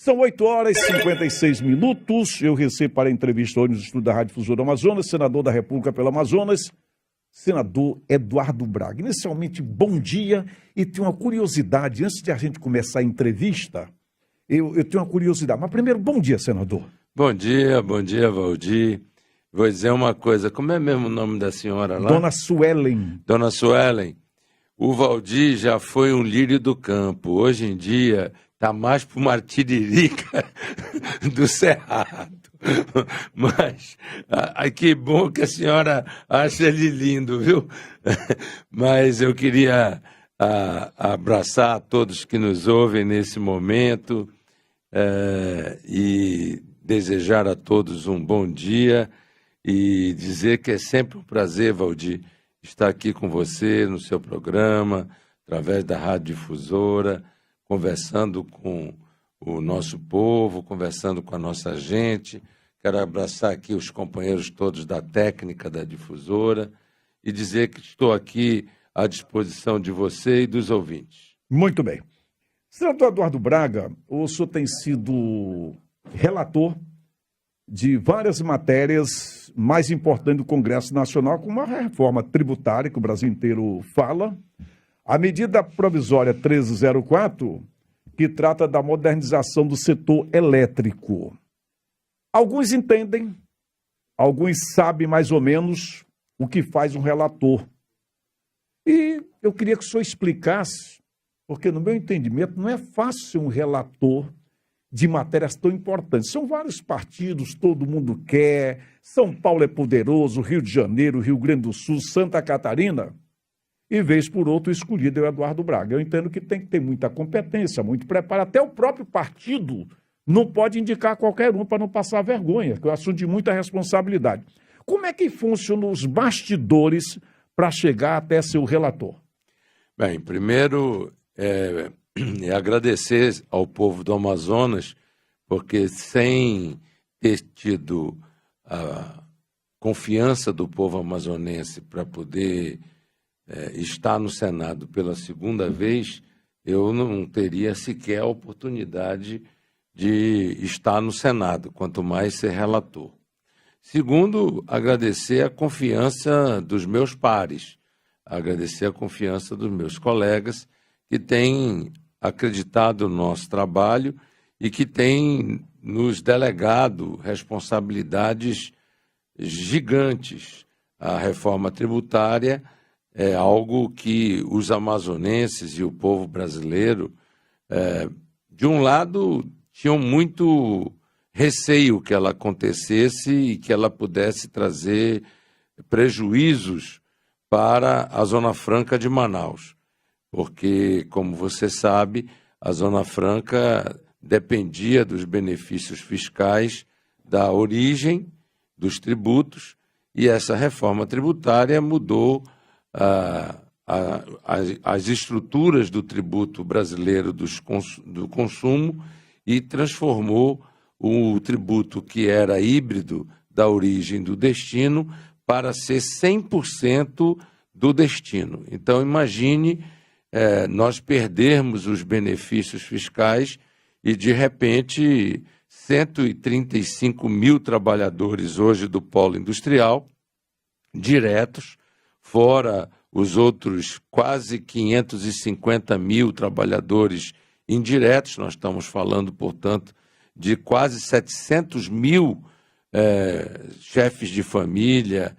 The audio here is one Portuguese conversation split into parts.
São 8h56. Eu recebo para a entrevista hoje no estúdio da Rádio Difusora Amazonas, senador da República pelo Amazonas, senador Eduardo Braga. Inicialmente, bom dia. E tenho uma curiosidade, antes de a gente começar a entrevista, eu tenho uma curiosidade. Mas primeiro, bom dia, senador. Bom dia, Valdir. Vou dizer uma coisa, como é mesmo o nome da senhora lá? Dona Suelen. Dona Suelen, o Valdir já foi um lírio do campo. Hoje em dia está mais para uma tiririca do Cerrado. Mas, que bom que a senhora acha ele lindo, viu? Mas eu queria abraçar a todos que nos ouvem nesse momento e desejar a todos um bom dia e dizer que é sempre um prazer, Valdir, estar aqui com você no seu programa, através da Rádio Difusora, conversando com o nosso povo, conversando com a nossa gente. Quero abraçar aqui os companheiros todos da técnica da Difusora e dizer que estou aqui à disposição de você e dos ouvintes. Muito bem. Senador Eduardo Braga, o senhor tem sido relator de várias matérias mais importantes do Congresso Nacional, como a reforma tributária, que o Brasil inteiro fala, a medida provisória 1304, que trata da modernização do setor elétrico. Alguns entendem, alguns sabem mais ou menos o que faz um relator. E eu queria que o senhor explicasse, porque no meu entendimento não é fácil ser um relator de matérias tão importantes. São vários partidos, todo mundo quer, São Paulo é poderoso, Rio de Janeiro, Rio Grande do Sul, Santa Catarina, e vez por outro escolhido é o Eduardo Braga. Eu entendo que tem que ter muita competência, muito preparo, até o próprio partido não pode indicar qualquer um para não passar vergonha, que é um assunto de muita responsabilidade. Como é que funcionam os bastidores para chegar até ser o relator? Bem, primeiro e agradecer ao povo do Amazonas, porque sem ter tido a confiança do povo amazonense para poder estar no Senado pela segunda vez, eu não teria sequer a oportunidade de estar no Senado, quanto mais ser relator. Segundo, agradecer a confiança dos meus pares, agradecer a confiança dos meus colegas que têm acreditado no nosso trabalho e que têm nos delegado responsabilidades gigantes. A reforma tributária é algo que os amazonenses e o povo brasileiro, de um lado, tinham muito receio que ela acontecesse e que ela pudesse trazer prejuízos para a Zona Franca de Manaus. Porque, como você sabe, a Zona Franca dependia dos benefícios fiscais da origem dos tributos e essa reforma tributária mudou as estruturas do tributo brasileiro do consumo e transformou o tributo que era híbrido da origem do destino para ser 100% do destino. Então, imagine nós perdermos os benefícios fiscais e, de repente, 135 mil trabalhadores hoje do polo industrial, diretos, fora os outros quase 550 mil trabalhadores indiretos. Nós estamos falando, portanto, de quase 700 mil chefes de família,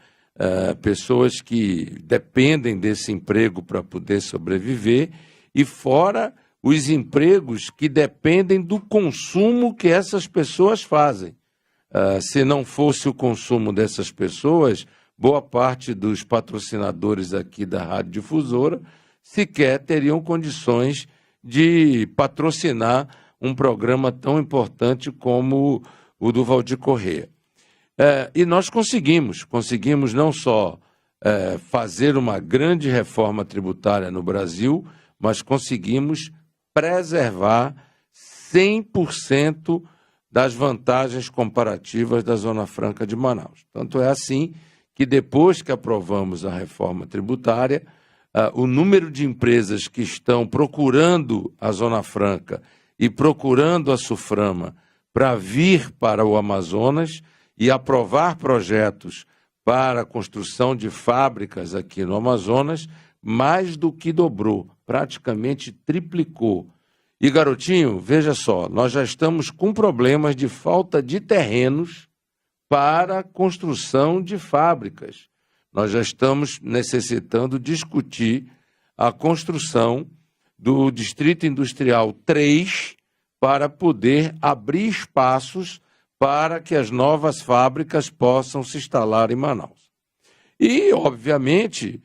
pessoas que dependem desse emprego para poder sobreviver, e fora os empregos que dependem do consumo que essas pessoas fazem. Se não fosse o consumo dessas pessoas, boa parte dos patrocinadores aqui da Rádio Difusora sequer teriam condições de patrocinar um programa tão importante como o do Valdir Corrêa. E nós conseguimos não só fazer uma grande reforma tributária no Brasil, mas conseguimos preservar 100% das vantagens comparativas da Zona Franca de Manaus. Tanto é assim que depois que aprovamos a reforma tributária, o número de empresas que estão procurando a Zona Franca e procurando a Suframa para vir para o Amazonas e aprovar projetos para a construção de fábricas aqui no Amazonas, mais do que dobrou, praticamente triplicou. E, Garotinho, veja só, nós já estamos com problemas de falta de terrenos para a construção de fábricas. Nós já estamos necessitando discutir a construção do Distrito Industrial 3 para poder abrir espaços para que as novas fábricas possam se instalar em Manaus. E, obviamente,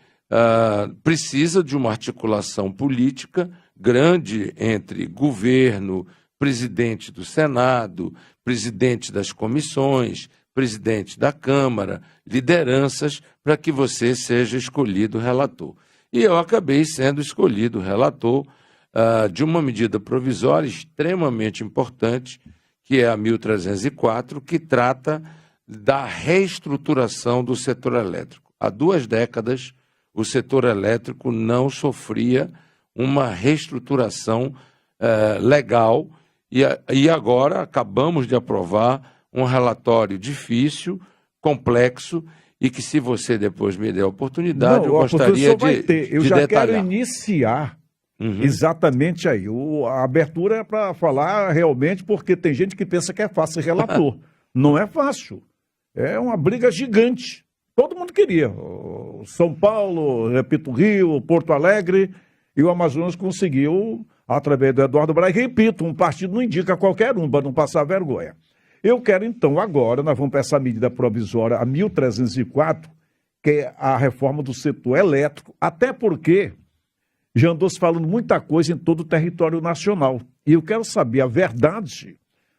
precisa de uma articulação política grande entre governo, presidente do Senado, presidente das comissões, presidente da Câmara, lideranças, para que você seja escolhido relator. E eu acabei sendo escolhido relator de uma medida provisória extremamente importante, que é a 1304, que trata da reestruturação do setor elétrico. Há 2 décadas, o setor elétrico não sofria uma reestruturação legal e agora acabamos de aprovar um relatório difícil, complexo, e que, se você depois me der a oportunidade, eu gostaria de Eu já detalhar. quero iniciar exatamente aí. A abertura é para falar realmente, porque tem gente que pensa que é fácil ser relator. Não é fácil. É uma briga gigante. Todo mundo queria. São Paulo, repito, Rio, Porto Alegre, e o Amazonas conseguiu, através do Eduardo Braga, repito, um partido não indica qualquer um, para não passar vergonha. Eu quero, então, agora, nós vamos para essa medida provisória, a 1304, que é a reforma do setor elétrico, até porque já andou se falando muita coisa em todo o território nacional. E eu quero saber a verdade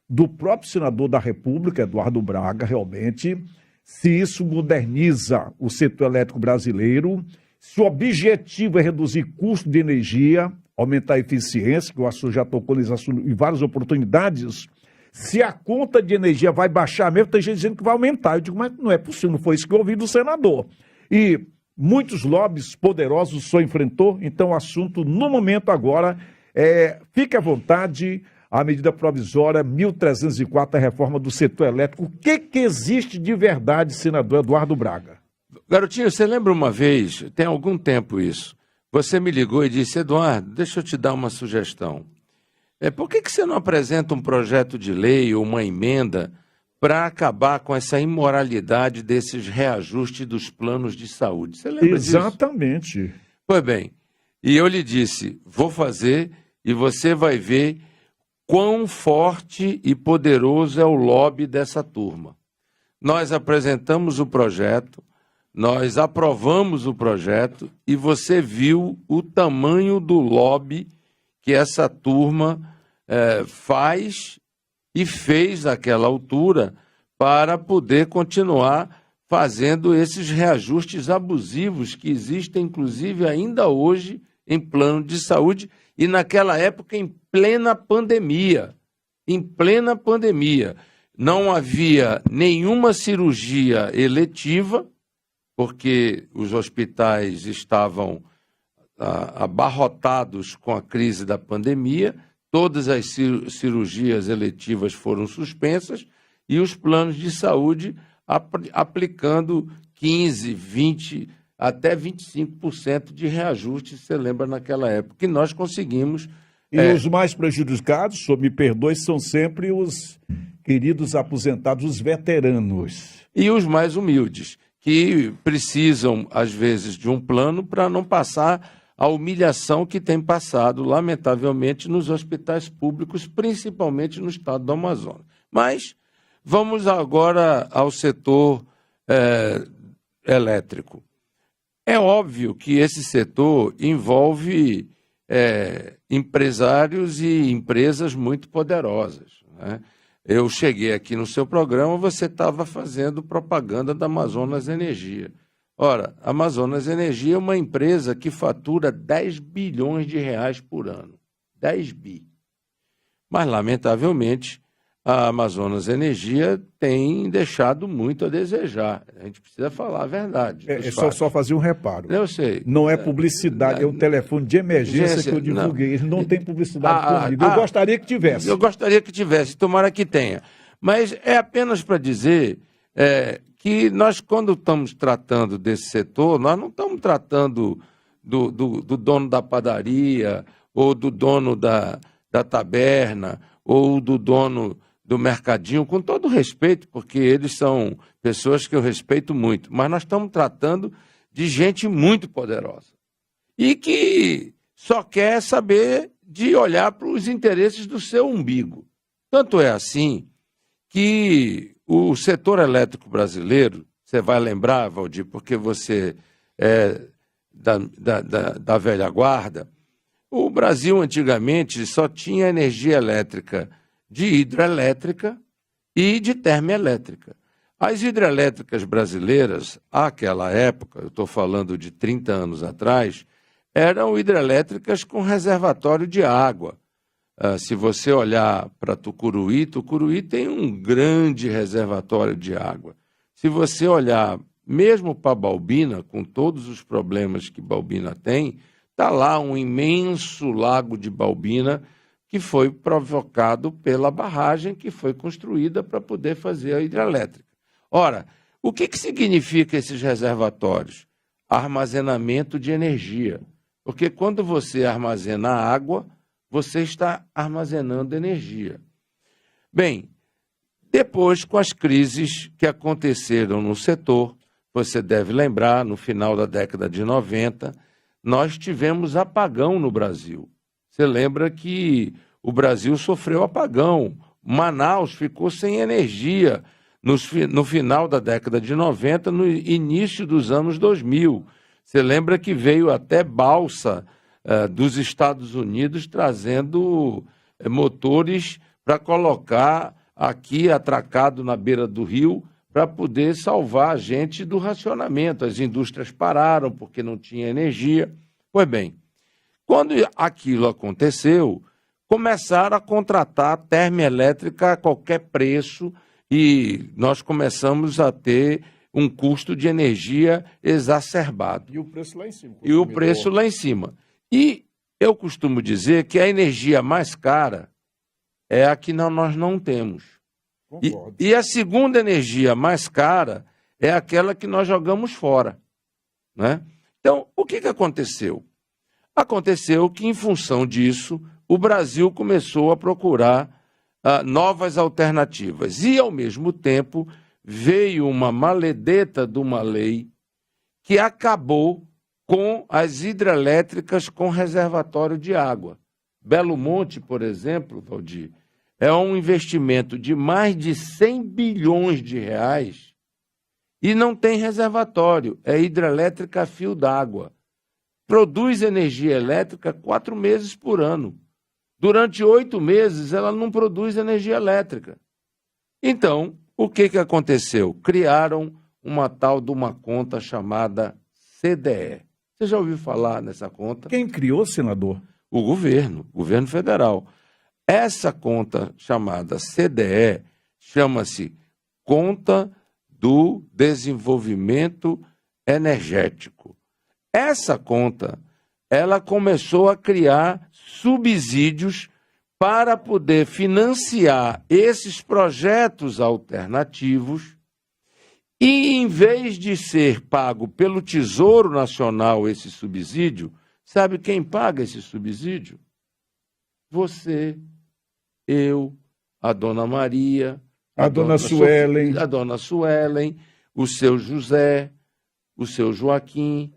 do próprio senador da República, Eduardo Braga, realmente, se isso moderniza o setor elétrico brasileiro, se o objetivo é reduzir custo de energia, aumentar a eficiência, que o Açul já tocou nesse assunto em várias oportunidades, se a conta de energia vai baixar mesmo, tem gente dizendo que vai aumentar. Eu digo, mas não é possível, não foi isso que eu ouvi do senador. E muitos lobbies poderosos só enfrentou, então o assunto, no momento agora, fique à vontade, a medida provisória 1304, a reforma do setor elétrico. O que existe de verdade, senador Eduardo Braga? Garotinho, você lembra uma vez, tem algum tempo isso, você me ligou e disse, Eduardo, deixa eu te dar uma sugestão. Por que você não apresenta um projeto de lei ou uma emenda para acabar com essa imoralidade desses reajustes dos planos de saúde? Você lembra disso? Exatamente. Pois bem, e eu lhe disse, vou fazer e você vai ver quão forte e poderoso é o lobby dessa turma. Nós apresentamos o projeto, nós aprovamos o projeto e você viu o tamanho do lobby que essa turma faz e fez naquela altura para poder continuar fazendo esses reajustes abusivos que existem, inclusive, ainda hoje em plano de saúde e naquela época em plena pandemia. Em plena pandemia. Não havia nenhuma cirurgia eletiva, porque os hospitais estavam abarrotados com a crise da pandemia, todas as cirurgias eletivas foram suspensas e os planos de saúde aplicando 15%, 20%, até 25% de reajuste, você lembra, naquela época, que nós conseguimos. E os mais prejudicados, senhor me perdoe, são sempre os queridos aposentados, os veteranos. E os mais humildes, que precisam, às vezes, de um plano para não passar a humilhação que tem passado, lamentavelmente, nos hospitais públicos, principalmente no estado do Amazonas. Mas vamos agora ao setor elétrico. É óbvio que esse setor envolve empresários e empresas muito poderosas, né? Eu cheguei aqui no seu programa, você estava fazendo propaganda da Amazonas Energia. Ora, a Amazonas Energia é uma empresa que fatura 10 bilhões de reais por ano. 10 bi. Mas, lamentavelmente, a Amazonas Energia tem deixado muito a desejar. A gente precisa falar a verdade. Só fazer um reparo. Eu sei. Não é publicidade, é um telefone de emergência que eu divulguei. Ele não tem publicidade comigo. Eu gostaria que tivesse. Eu gostaria que tivesse, tomara que tenha. Mas é apenas para dizer que nós, quando estamos tratando desse setor, nós não estamos tratando do dono da padaria, ou do dono da taberna, ou do dono do mercadinho, com todo respeito, porque eles são pessoas que eu respeito muito, mas nós estamos tratando de gente muito poderosa e que só quer saber de olhar para os interesses do seu umbigo. Tanto é assim que o setor elétrico brasileiro, você vai lembrar, Valdir, porque você é da velha guarda, o Brasil antigamente só tinha energia elétrica de hidrelétrica e de termoelétrica. As hidrelétricas brasileiras, àquela época, eu estou falando de 30 anos atrás, eram hidrelétricas com reservatório de água. Se você olhar para Tucuruí, Tucuruí tem um grande reservatório de água. Se você olhar mesmo para Baubina, com todos os problemas que Baubina tem, está lá um imenso lago de Baubina que foi provocado pela barragem que foi construída para poder fazer a hidrelétrica. Ora, o que significa esses reservatórios? Armazenamento de energia. Porque quando você armazena água, você está armazenando energia. Bem, depois, com as crises que aconteceram no setor, você deve lembrar, no final da década de 90, nós tivemos apagão no Brasil. Você lembra que o Brasil sofreu apagão. Manaus ficou sem energia no final da década de 90, no início dos anos 2000. Você lembra que veio até balsa dos Estados Unidos trazendo motores para colocar aqui atracado na beira do rio para poder salvar a gente do racionamento. As indústrias pararam porque não tinha energia. Pois bem, quando aquilo aconteceu, começaram a contratar termoelétrica a qualquer preço e nós começamos a ter um custo de energia exacerbado. E o preço lá em cima. E o preço lá em cima. E eu costumo dizer que a energia mais cara é a que nós não temos. E a segunda energia mais cara é aquela que nós jogamos fora, né? Então, o que aconteceu? Aconteceu que, em função disso, o Brasil começou a procurar novas alternativas. E, ao mesmo tempo, veio uma maledeta de uma lei que acabou com as hidrelétricas com reservatório de água. Belo Monte, por exemplo, Valdir, é um investimento de mais de 100 bilhões de reais e não tem reservatório, é hidrelétrica a fio d'água. Produz energia elétrica 4 meses por ano. Durante 8 meses, ela não produz energia elétrica. Então, o que aconteceu? Criaram uma tal de uma conta chamada CDE. Você já ouviu falar nessa conta? Quem criou, senador? O governo federal. Essa conta chamada CDE chama-se Conta do Desenvolvimento Energético. Essa conta, ela começou a criar subsídios para poder financiar esses projetos alternativos e, em vez de ser pago pelo Tesouro Nacional esse subsídio, sabe quem paga esse subsídio? Você, eu, a Dona Maria, a Dona Suelen, o seu José, o seu Joaquim.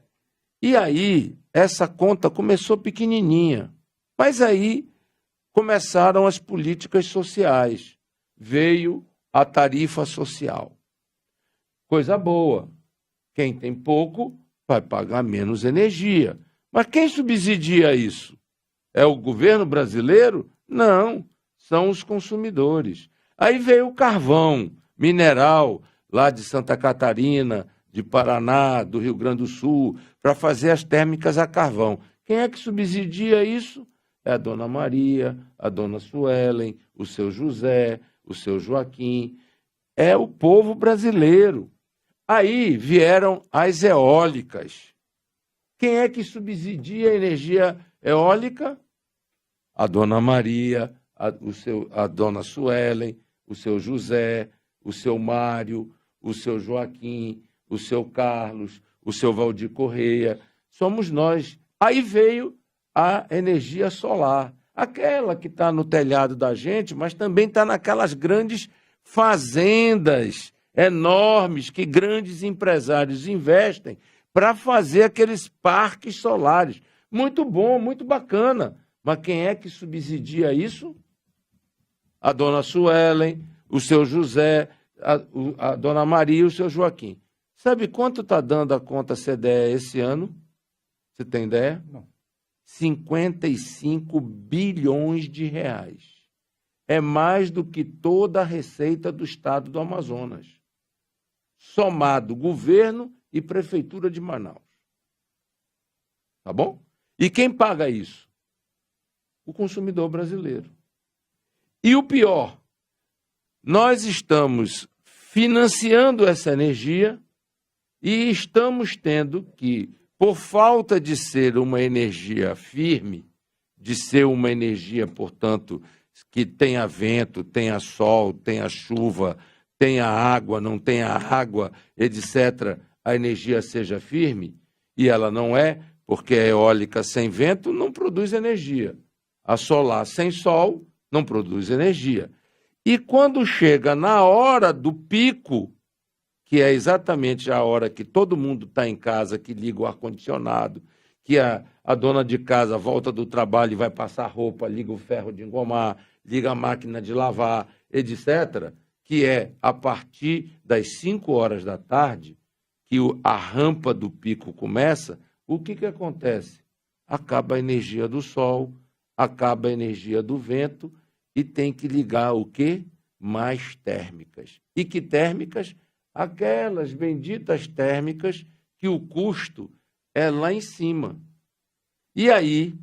E aí, essa conta começou pequenininha, mas aí começaram as políticas sociais. Veio a tarifa social. Coisa boa. Quem tem pouco vai pagar menos energia. Mas quem subsidia isso? É o governo brasileiro? Não, são os consumidores. Aí veio o carvão mineral, lá de Santa Catarina, de Paraná, do Rio Grande do Sul, para fazer as térmicas a carvão. Quem é que subsidia isso? é a dona Maria, a dona Suelen, o seu José, o seu Joaquim. É o povo brasileiro. Aí vieram as eólicas. Quem é que subsidia a energia eólica? A dona Maria, a dona Suelen, o seu José, o seu Mário, o seu Joaquim, o seu Carlos, o seu Valdir Correia. Somos nós. Aí veio a energia solar, aquela que está no telhado da gente, mas também está naquelas grandes fazendas enormes que grandes empresários investem para fazer aqueles parques solares. Muito bom, muito bacana. Mas quem é que subsidia isso? A dona Suelen, o seu José, a dona Maria e o seu Joaquim. Sabe quanto está dando a conta CDE esse ano? Você tem ideia? Não. 55 bilhões de reais. É mais do que toda a receita do estado do Amazonas. Somado governo e prefeitura de Manaus. Tá bom? E quem paga isso? O consumidor brasileiro. E o pior, nós estamos financiando essa energia e estamos tendo que, por falta de ser uma energia firme, de ser uma energia, portanto, que tenha vento, tenha sol, tenha chuva, tenha água, não tenha água, etc., a energia seja firme, e ela não é, porque a eólica sem vento não produz energia. A solar sem sol não produz energia. E quando chega na hora do pico, que é exatamente a hora que todo mundo está em casa, que liga o ar-condicionado, que a dona de casa volta do trabalho e vai passar roupa, liga o ferro de engomar, liga a máquina de lavar, etc., que é a partir das 5 horas da tarde, que a rampa do pico começa, o que acontece? Acaba a energia do sol, acaba a energia do vento e tem que ligar o quê? Mais térmicas. E que térmicas? Aquelas benditas térmicas que o custo é lá em cima. E aí,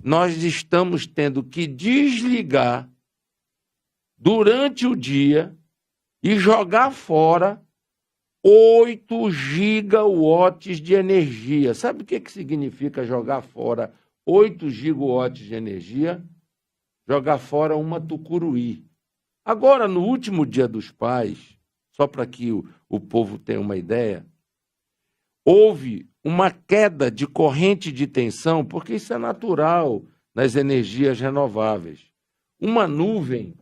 nós estamos tendo que desligar durante o dia e jogar fora 8 gigawatts de energia. Sabe o que significa jogar fora 8 gigawatts de energia? Jogar fora uma Tucuruí. Agora, no último Dia dos Pais, só para que o povo tenha uma ideia, houve uma queda de corrente de tensão, porque isso é natural nas energias renováveis. Uma nuvem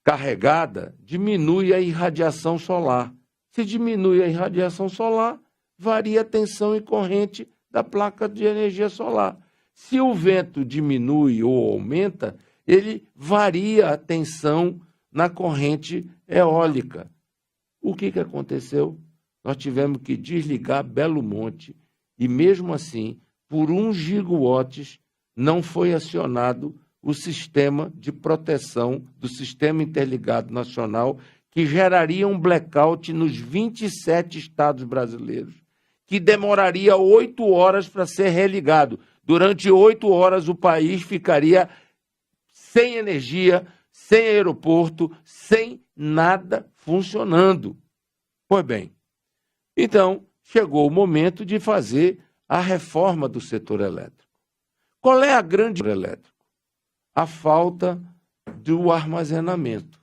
carregada diminui a irradiação solar. Se diminui a irradiação solar, varia a tensão e corrente da placa de energia solar. Se o vento diminui ou aumenta, ele varia a tensão na corrente eólica. O que aconteceu? Nós tivemos que desligar Belo Monte e, mesmo assim, por 1 gigawatts, não foi acionado o sistema de proteção do Sistema Interligado Nacional, que geraria um blackout nos 27 estados brasileiros, que demoraria 8 horas para ser religado. Durante 8 horas o país ficaria sem energia, sem aeroporto, sem nada funcionando. Pois bem, então chegou o momento de fazer a reforma do setor elétrico. Qual é a grande elétrico? A falta do armazenamento.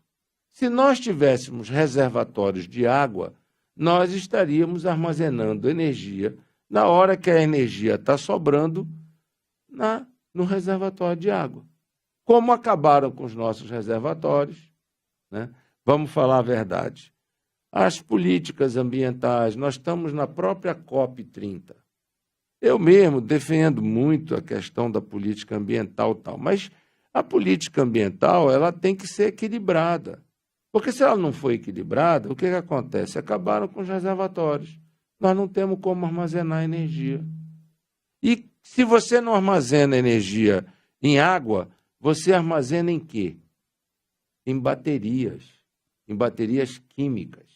Se nós tivéssemos reservatórios de água, nós estaríamos armazenando energia na hora que a energia está sobrando no reservatório de água. Como acabaram com os nossos reservatórios, né? Vamos falar a verdade. As políticas ambientais, nós estamos na própria COP30. Eu mesmo defendo muito a questão da política ambiental e tal, mas a política ambiental ela tem que ser equilibrada. Porque se ela não for equilibrada, o que acontece? Acabaram com os reservatórios. Nós não temos como armazenar energia. E se você não armazena energia em água, você armazena em quê? Em baterias químicas.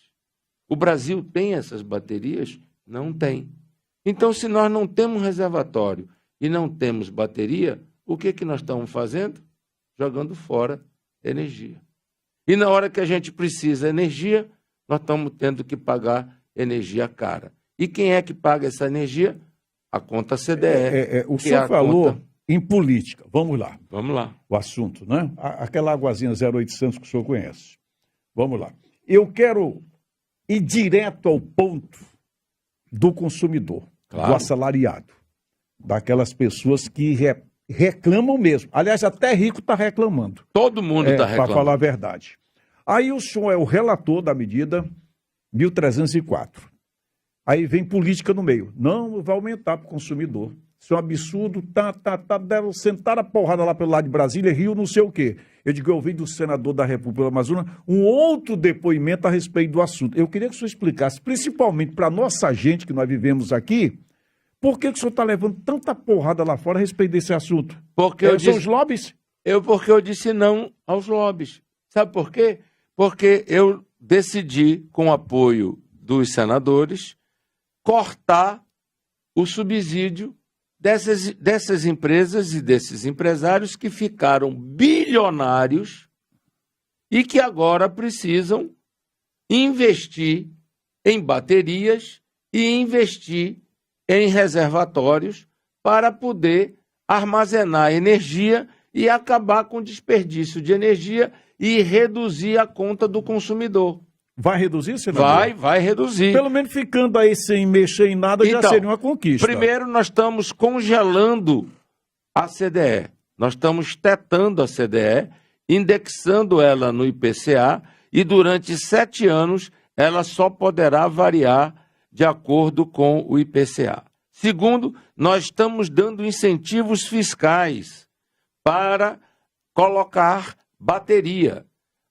O Brasil tem essas baterias? Não tem. Então, se nós não temos reservatório e não temos bateria, o que nós estamos fazendo? Jogando fora energia. E na hora que a gente precisa de energia, nós estamos tendo que pagar energia cara. E quem é que paga essa energia? A conta CDE. O senhor falou em política. Vamos lá. Vamos lá. O assunto, né? Aquela águazinha 0800 que o senhor conhece. Vamos lá. Eu quero ir direto ao ponto do consumidor, claro, do assalariado, daquelas pessoas que reclamam mesmo. Aliás, até rico está reclamando. Todo mundo está reclamando. Para falar a verdade. Aí o senhor é o relator da medida 1304. Aí vem política no meio. Não, vai aumentar para o consumidor. Isso é um absurdo. Deram sentar a porrada lá pelo lado de Brasília, Rio, não sei o quê. Eu digo, eu ouvi do senador da República do Amazonas um outro depoimento a respeito do assunto. Eu queria que o senhor explicasse, principalmente para a nossa gente que nós vivemos aqui, por que o senhor está levando tanta porrada lá fora a respeito desse assunto? Porque são os lobbies? Porque eu disse não aos lobbies. Sabe por quê? Porque eu decidi, com o apoio dos senadores, cortar o subsídio dessas empresas e desses empresários que ficaram bilionários e que agora precisam investir em baterias e investir em reservatórios para poder armazenar energia e acabar com o desperdício de energia e reduzir a conta do consumidor. Vai reduzir, senador? Vai reduzir. Pelo menos ficando aí sem mexer em nada já seria uma conquista. Primeiro, nós estamos congelando a CDE. Nós estamos tetando a CDE, indexando ela no IPCA e durante 7 anos ela só poderá variar de acordo com o IPCA. Segundo, nós estamos dando incentivos fiscais para colocar bateria.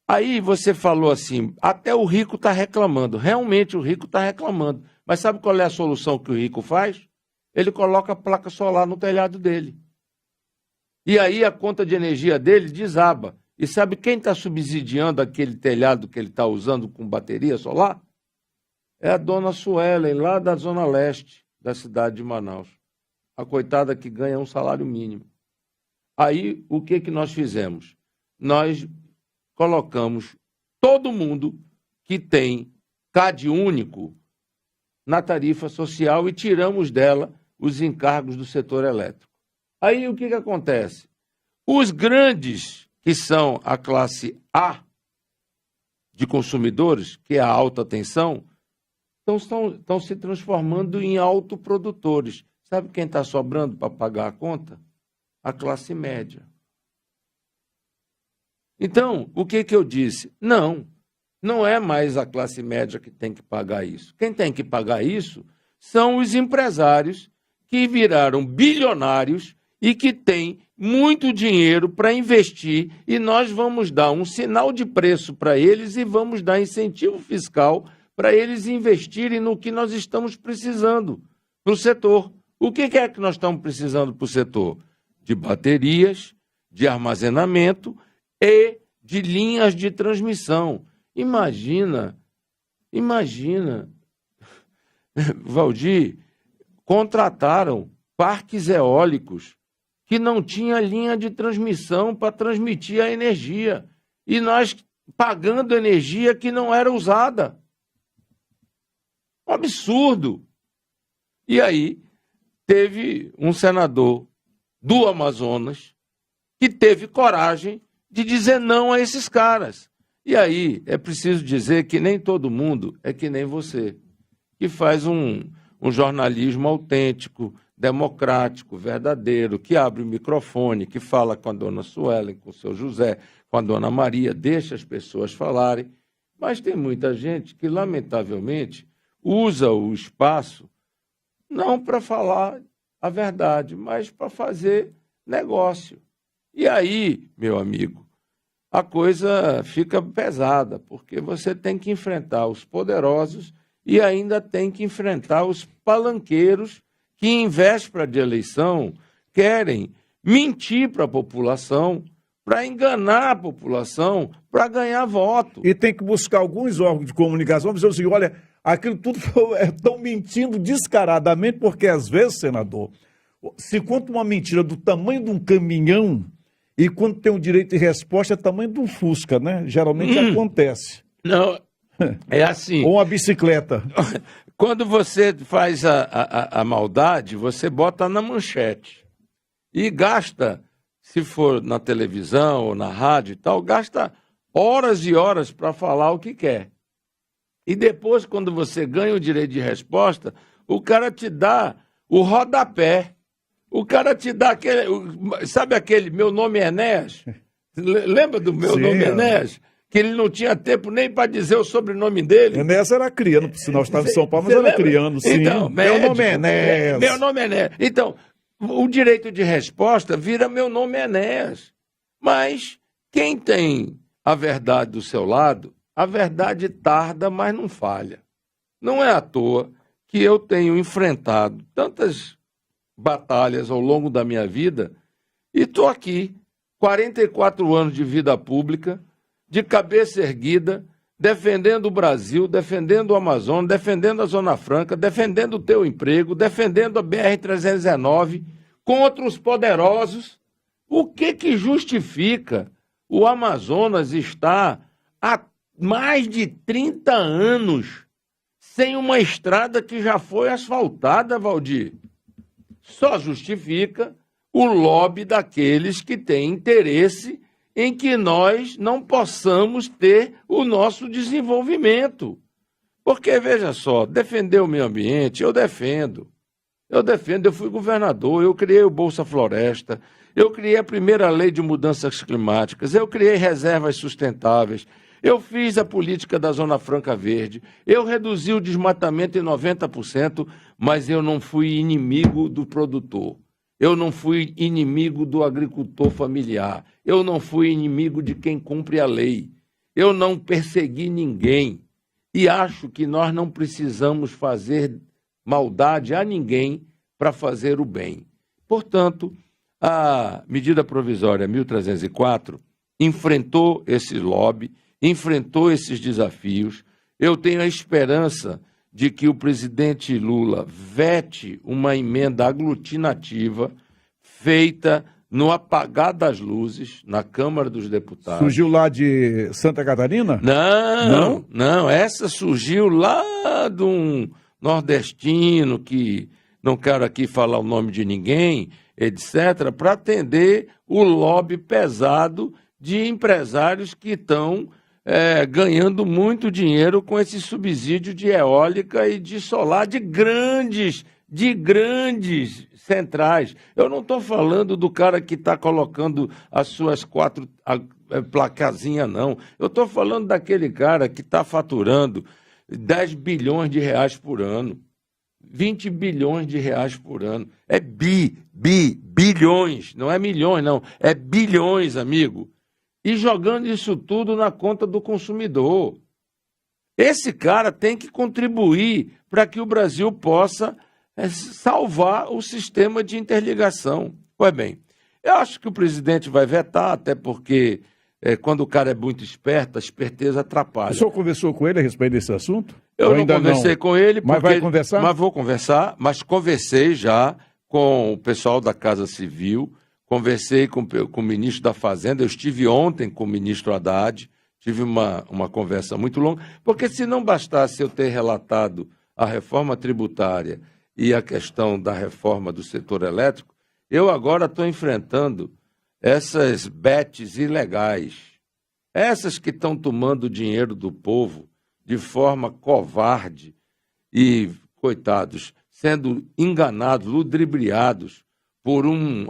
Aí você falou assim, até o rico está reclamando. Realmente o rico está reclamando. Mas sabe qual é a solução que o rico faz? Ele coloca a placa solar no telhado dele. E aí a conta de energia dele desaba. E sabe quem está subsidiando aquele telhado que ele está usando com bateria solar? É a dona Suelen, lá da Zona Leste da cidade de Manaus. A coitada que ganha um salário mínimo. Aí o que nós fizemos? Nós colocamos todo mundo que tem CAD único na tarifa social e tiramos dela os encargos do setor elétrico. Aí o que acontece? Os grandes, que são a classe A de consumidores, que é a alta tensão, estão se transformando em autoprodutores. Sabe quem está sobrando para pagar a conta? A classe média. Então, o que eu disse? Não é mais a classe média que tem que pagar isso. Quem tem que pagar isso são os empresários que viraram bilionários e que têm muito dinheiro para investir e nós vamos dar um sinal de preço para eles e vamos dar incentivo fiscal para eles investirem no que nós estamos precisando para o setor. O que é que nós estamos precisando para o setor? De baterias, de armazenamento e de linhas de transmissão. Imagina, Valdir, contrataram parques eólicos que não tinha linha de transmissão para transmitir a energia. E nós pagando energia que não era usada. Um absurdo. E aí, teve um senador do Amazonas que teve coragem de dizer não a esses caras. E aí, é preciso dizer que nem todo mundo é que nem você, que faz um jornalismo autêntico, democrático, verdadeiro, que abre o microfone, que fala com a dona Suelen, com o seu José, com a dona Maria, deixa as pessoas falarem. Mas tem muita gente que, lamentavelmente, usa o espaço não para falar a verdade, mas para fazer negócio. E aí, meu amigo, a coisa fica pesada, porque você tem que enfrentar os poderosos e ainda tem que enfrentar os palanqueiros que, em véspera de eleição, querem mentir para a população, para enganar a população, para ganhar voto. E tem que buscar alguns órgãos de comunicação para dizer assim, olha, aquilo tudo estão mentindo descaradamente, porque às vezes, senador, Se conta uma mentira do tamanho de um caminhão e quando tem um direito de resposta é tamanho de um Fusca, né? Geralmente acontece. Não, é assim. Ou uma bicicleta. Quando você faz a maldade, você bota na manchete. E gasta, se for na televisão ou na rádio e tal, gasta horas e horas para falar o que quer. E depois, quando você ganha o direito de resposta, o cara te dá o rodapé. O cara te dá aquele... Sabe aquele Meu Nome é Enéas? Lembra do Meu Nome é Enéas? Que ele não tinha tempo nem para dizer o sobrenome dele. Enéas era criando, por sinal estava em São Paulo, mas era criando, sim. Então, meu nome é Enéas. Meu nome é Enéas. Então, o direito de resposta vira Meu Nome é Enéas. Mas quem tem a verdade do seu lado, a verdade tarda, mas não falha. Não é à toa que eu tenho enfrentado tantas batalhas ao longo da minha vida e estou aqui, 44 anos de vida pública, de cabeça erguida, defendendo o Brasil, defendendo o Amazonas, defendendo a Zona Franca, defendendo o teu emprego, defendendo a BR-319, contra os poderosos. O que justifica o Amazonas estar há mais de 30 anos sem uma estrada que já foi asfaltada, Valdir? Só justifica o lobby daqueles que têm interesse em que nós não possamos ter o nosso desenvolvimento. Porque, veja só, defender o meio ambiente, eu defendo, eu fui governador, eu criei o Bolsa Floresta, eu criei a primeira lei de mudanças climáticas, eu criei reservas sustentáveis, eu fiz a política da Zona Franca Verde, eu reduzi o desmatamento em 90%, mas eu não fui inimigo do produtor. Eu não fui inimigo do agricultor familiar. Eu não fui inimigo de quem cumpre a lei. Eu não persegui ninguém. E acho que nós não precisamos fazer maldade a ninguém para fazer o bem. Portanto, a medida provisória 1304 enfrentou esse lobby, enfrentou esses desafios. Eu tenho a esperança de que o presidente Lula vete uma emenda aglutinativa feita no apagar das luzes na Câmara dos Deputados. Surgiu lá de Santa Catarina? Não. Essa surgiu lá de um nordestino que, não quero aqui falar o nome de ninguém, etc., para atender o lobby pesado de empresários que estão ganhando muito dinheiro com esse subsídio de eólica e de solar de grandes centrais. Eu não estou falando do cara que está colocando as suas 4 placazinhas, não. Eu estou falando daquele cara que está faturando 10 bilhões de reais por ano, 20 bilhões de reais por ano. É bilhões, não é milhões, não. É bilhões, amigo. E jogando isso tudo na conta do consumidor. Esse cara tem que contribuir para que o Brasil possa salvar o sistema de interligação. Pois bem, eu acho que o presidente vai vetar, até porque quando o cara é muito esperto, a esperteza atrapalha. O senhor conversou com ele a respeito desse assunto? Eu não conversei com ele. Mas vai conversar? Mas vou conversar, mas conversei já com o pessoal da Casa Civil, conversei com o ministro da Fazenda, eu estive ontem com o ministro Haddad, tive uma conversa muito longa, porque se não bastasse eu ter relatado a reforma tributária e a questão da reforma do setor elétrico, eu agora estou enfrentando essas bets ilegais, essas que estão tomando o dinheiro do povo de forma covarde e, coitados, sendo enganados, ludibriados por um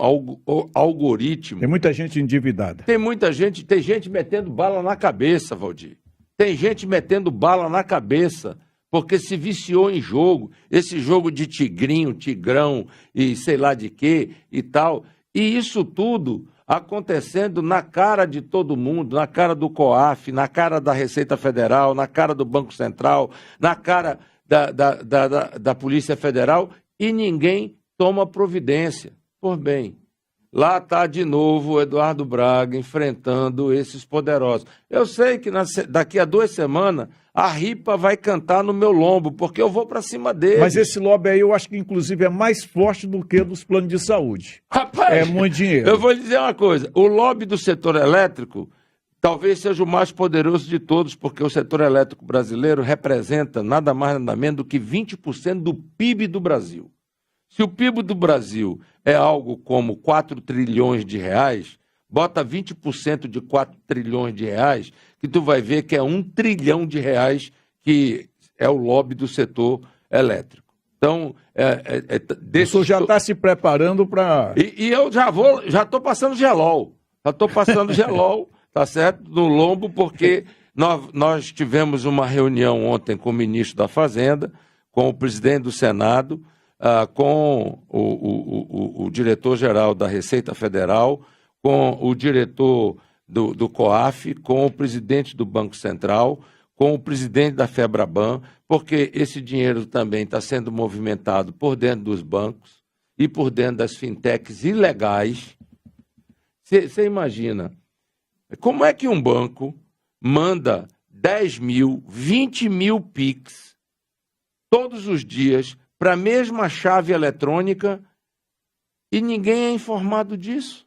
algoritmo. Tem muita gente endividada. Tem gente metendo bala na cabeça, Valdir. Tem gente metendo bala na cabeça porque se viciou em jogo, esse jogo de tigrinho, tigrão e sei lá de quê e tal. E isso tudo acontecendo na cara de todo mundo, na cara do COAF, na cara da Receita Federal, na cara do Banco Central, na cara da Polícia Federal, e ninguém toma providência. Pois bem, lá está de novo o Eduardo Braga enfrentando esses poderosos. Eu sei que daqui a 2 semanas a ripa vai cantar no meu lombo, porque eu vou para cima deles. Mas esse lobby aí eu acho que inclusive é mais forte do que dos planos de saúde. Rapaz, é muito dinheiro. Eu vou lhe dizer uma coisa, o lobby do setor elétrico talvez seja o mais poderoso de todos, porque o setor elétrico brasileiro representa nada mais nada menos do que 20% do PIB do Brasil. Se o PIB do Brasil é algo como 4 trilhões de reais, bota 20% de 4 trilhões de reais, que tu vai ver que é 1 trilhão de reais que é o lobby do setor elétrico. Então, o senhor já está se preparando para... E eu já estou passando gelol. Já estou passando gelol, tá certo? No lombo, porque nós tivemos uma reunião ontem com o ministro da Fazenda, com o presidente do Senado, com o diretor-geral da Receita Federal, com o diretor do COAF, com o presidente do Banco Central, com o presidente da FEBRABAN, porque esse dinheiro também está sendo movimentado por dentro dos bancos e por dentro das fintechs ilegais. Você imagina, como é que um banco manda 10 mil, 20 mil PIX todos os dias para a mesma chave eletrônica e ninguém é informado disso?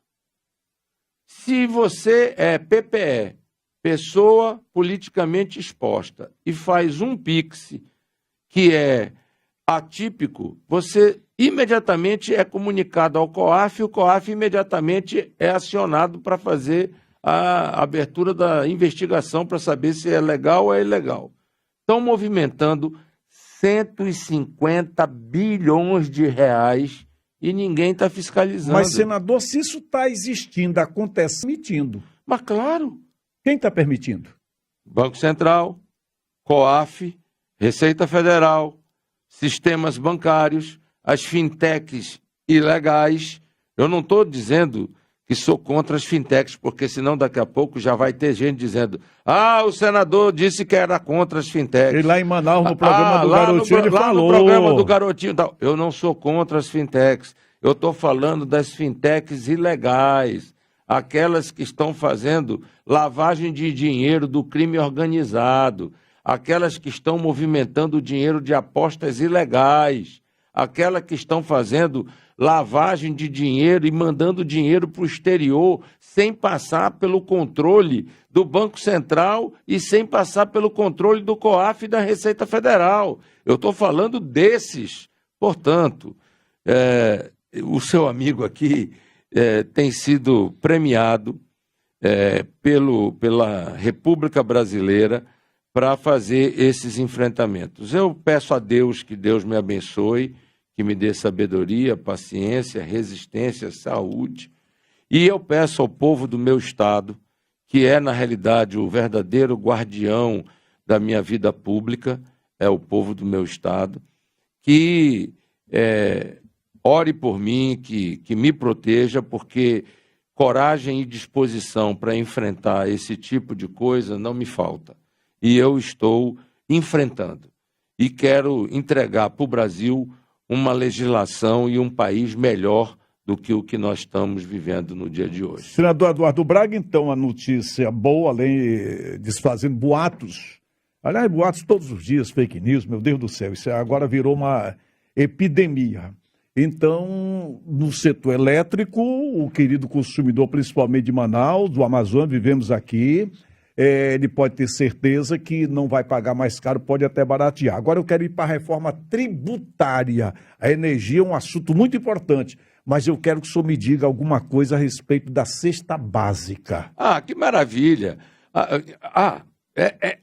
Se você é PPE, pessoa politicamente exposta, e faz um Pix que é atípico, você imediatamente é comunicado ao COAF e o COAF imediatamente é acionado para fazer a abertura da investigação para saber se é legal ou é ilegal. Estão movimentando 150 bilhões de reais e ninguém está fiscalizando. Mas, senador, se isso está existindo, acontece, permitindo. Mas claro. Quem está permitindo? Banco Central, COAF, Receita Federal, sistemas bancários, as fintechs ilegais. Eu não estou dizendo que sou contra as fintechs, porque senão daqui a pouco já vai ter gente dizendo: o senador disse que era contra as fintechs. E lá em Manaus, no programa do Garotinho, ele falou. No programa do Garotinho, eu não sou contra as fintechs. Eu estou falando das fintechs ilegais, aquelas que estão fazendo lavagem de dinheiro do crime organizado, aquelas que estão movimentando o dinheiro de apostas ilegais, aquelas que estão fazendo lavagem de dinheiro e mandando dinheiro para o exterior sem passar pelo controle do Banco Central e sem passar pelo controle do COAF e da Receita Federal. Eu estou falando desses. Portanto, o seu amigo aqui tem sido premiado pela República Brasileira para fazer esses enfrentamentos. Eu peço a Deus que Deus me abençoe, que me dê sabedoria, paciência, resistência, saúde. E eu peço ao povo do meu estado, que é, na realidade, o verdadeiro guardião da minha vida pública, é o povo do meu estado, que ore por mim, que me proteja, porque coragem e disposição para enfrentar esse tipo de coisa não me falta. E eu estou enfrentando. E quero entregar para o Brasil uma legislação e um país melhor do que o que nós estamos vivendo no dia de hoje. Senador Eduardo Braga, então, a notícia boa, além desfazendo boatos. Aliás, boatos todos os dias, fake news, meu Deus do céu, isso agora virou uma epidemia. Então, no setor elétrico, o querido consumidor, principalmente de Manaus, do Amazonas, vivemos aqui, ele pode ter certeza que não vai pagar mais caro, pode até baratear. Agora eu quero ir para a reforma tributária. A energia é um assunto muito importante, mas eu quero que o senhor me diga alguma coisa a respeito da cesta básica. Que maravilha!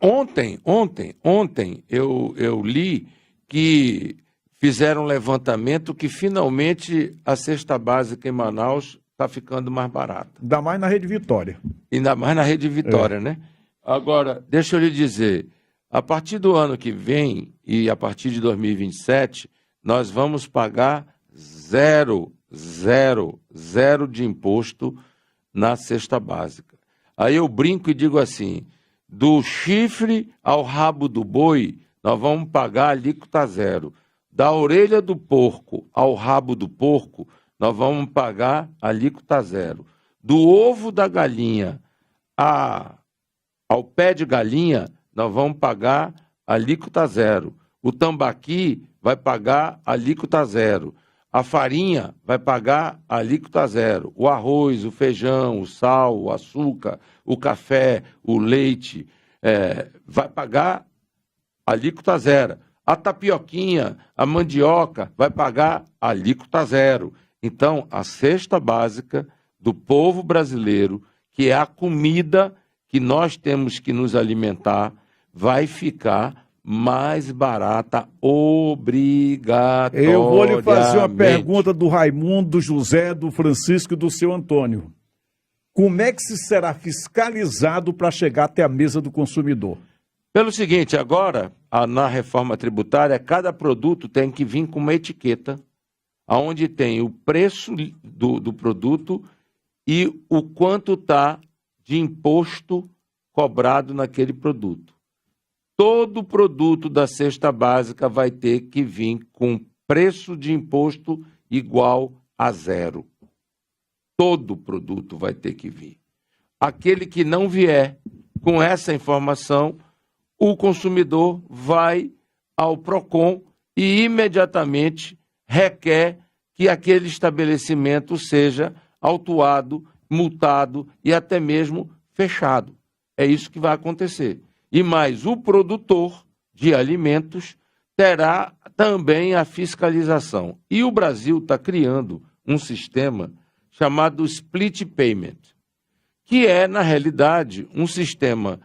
Ontem eu li que fizeram um levantamento que finalmente a cesta básica em Manaus está ficando mais barata. Ainda mais na Rede Vitória. Ainda mais na Rede Vitória, né? Agora, deixa eu lhe dizer, a partir do ano que vem e a partir de 2027, nós vamos pagar zero de imposto na cesta básica. Aí eu brinco e digo assim, do chifre ao rabo do boi, nós vamos pagar a alíquota zero. Da orelha do porco ao rabo do porco, nós vamos pagar alíquota zero. Do ovo da galinha ao pé de galinha, nós vamos pagar alíquota zero. O tambaqui vai pagar alíquota zero. A farinha vai pagar alíquota zero. O arroz, o feijão, o sal, o açúcar, o café, o leite, vai pagar alíquota zero. A tapioquinha, a mandioca, vai pagar alíquota zero. Então, a cesta básica do povo brasileiro, que é a comida que nós temos que nos alimentar, vai ficar mais barata obrigatoriamente. Eu vou lhe fazer uma pergunta do Raimundo, do José, do Francisco e do seu Antônio. Como é que se será fiscalizado para chegar até a mesa do consumidor? Pelo seguinte, agora, na reforma tributária, cada produto tem que vir com uma etiqueta, onde tem o preço do produto e o quanto está de imposto cobrado naquele produto. Todo produto da cesta básica vai ter que vir com preço de imposto igual a zero. Todo produto vai ter que vir. Aquele que não vier com essa informação, o consumidor vai ao PROCON e imediatamente requer que aquele estabelecimento seja autuado, multado e até mesmo fechado. É isso que vai acontecer. E mais, o produtor de alimentos terá também a fiscalização. E o Brasil está criando um sistema chamado Split Payment, que é, na realidade, um sistema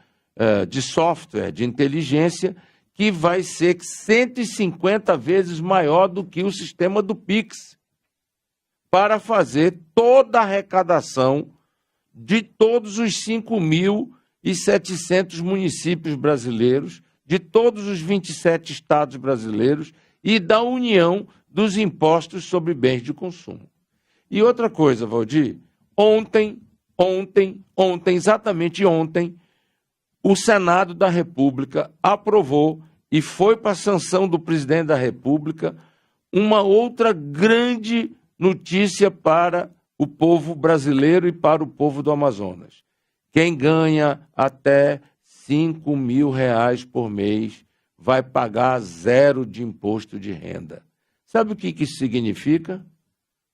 de software, de inteligência, que vai ser 150 vezes maior do que o sistema do Pix, para fazer toda a arrecadação de todos os 5.700 municípios brasileiros, de todos os 27 estados brasileiros e da União dos Impostos sobre Bens de Consumo. E outra coisa, Valdir, exatamente ontem, o Senado da República aprovou e foi para a sanção do presidente da República uma outra grande notícia para o povo brasileiro e para o povo do Amazonas. Quem ganha até R$5.000 por mês vai pagar zero de imposto de renda. Sabe o que isso significa?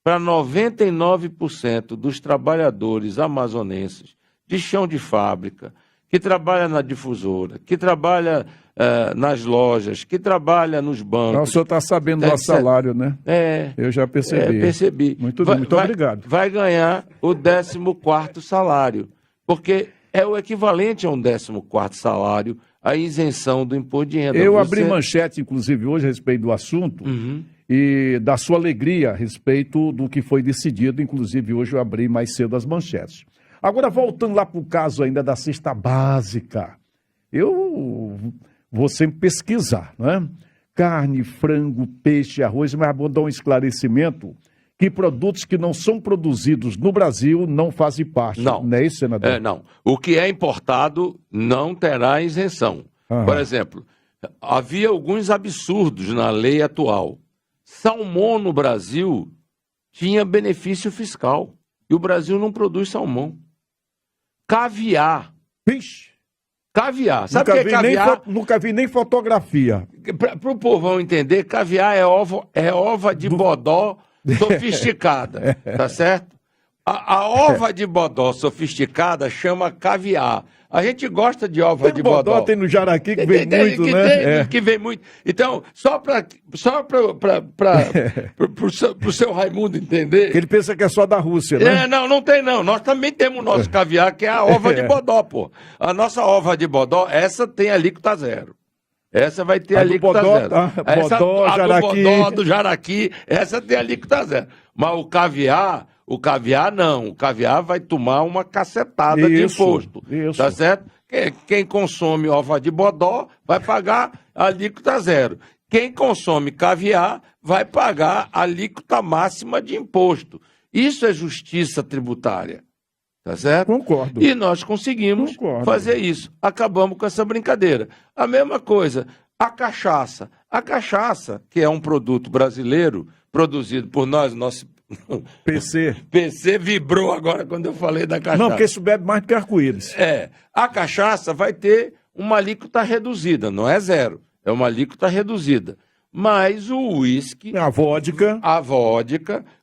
Para 99% dos trabalhadores amazonenses de chão de fábrica, que trabalha na difusora, que trabalha nas lojas, que trabalha nos bancos. O senhor está sabendo do nosso salário, né? Eu já percebi. Percebi. Muito obrigado. Vai ganhar o 14º salário, porque é o equivalente a um 14º salário, a isenção do imposto de renda. Eu abri manchete, inclusive, hoje a respeito do assunto e da sua alegria a respeito do que foi decidido. Inclusive, hoje eu abri mais cedo as manchetes. Agora, voltando lá para o caso ainda da cesta básica, eu vou sempre pesquisar, né? Carne, frango, peixe, arroz, mas vou dar um esclarecimento que produtos que não são produzidos no Brasil não fazem parte. Não é isso, senador? Não. O que é importado não terá isenção. Por exemplo, havia alguns absurdos na lei atual. Salmão no Brasil tinha benefício fiscal e o Brasil não produz salmão. Caviar. Vixe. Caviar. Sabe o que é caviar? Nunca vi nem fotografia. Para o povão entender, caviar é ova de bodó sofisticada, tá certo? A ova de bodó sofisticada chama caviar. A gente gosta de ova de bodó. Tem no jaraqui que vem muito, né? Que vem muito. Então, só para o seu Raimundo entender... Que ele pensa que é só da Rússia, né? Não tem não. Nós também temos o nosso caviar, que é a ova de bodó, pô. A nossa ova de bodó, essa tem alíquota zero. Essa vai ter alíquota zero. A do jaraqui, essa tem alíquota zero. Mas o caviar não. O caviar vai tomar uma cacetada de imposto. Tá certo? Quem consome ova de bodó vai pagar alíquota zero. Quem consome caviar vai pagar alíquota máxima de imposto. Isso é justiça tributária. Tá certo? Concordo. E nós conseguimos fazer isso. Acabamos com essa brincadeira. A mesma coisa, a cachaça. A cachaça, que é um produto brasileiro, produzido por nós, PC. PC vibrou agora quando eu falei da cachaça. Não, porque isso bebe mais do que arco-íris. A cachaça vai ter uma alíquota reduzida, não é zero, é uma alíquota reduzida. Mas o uísque, A vodka.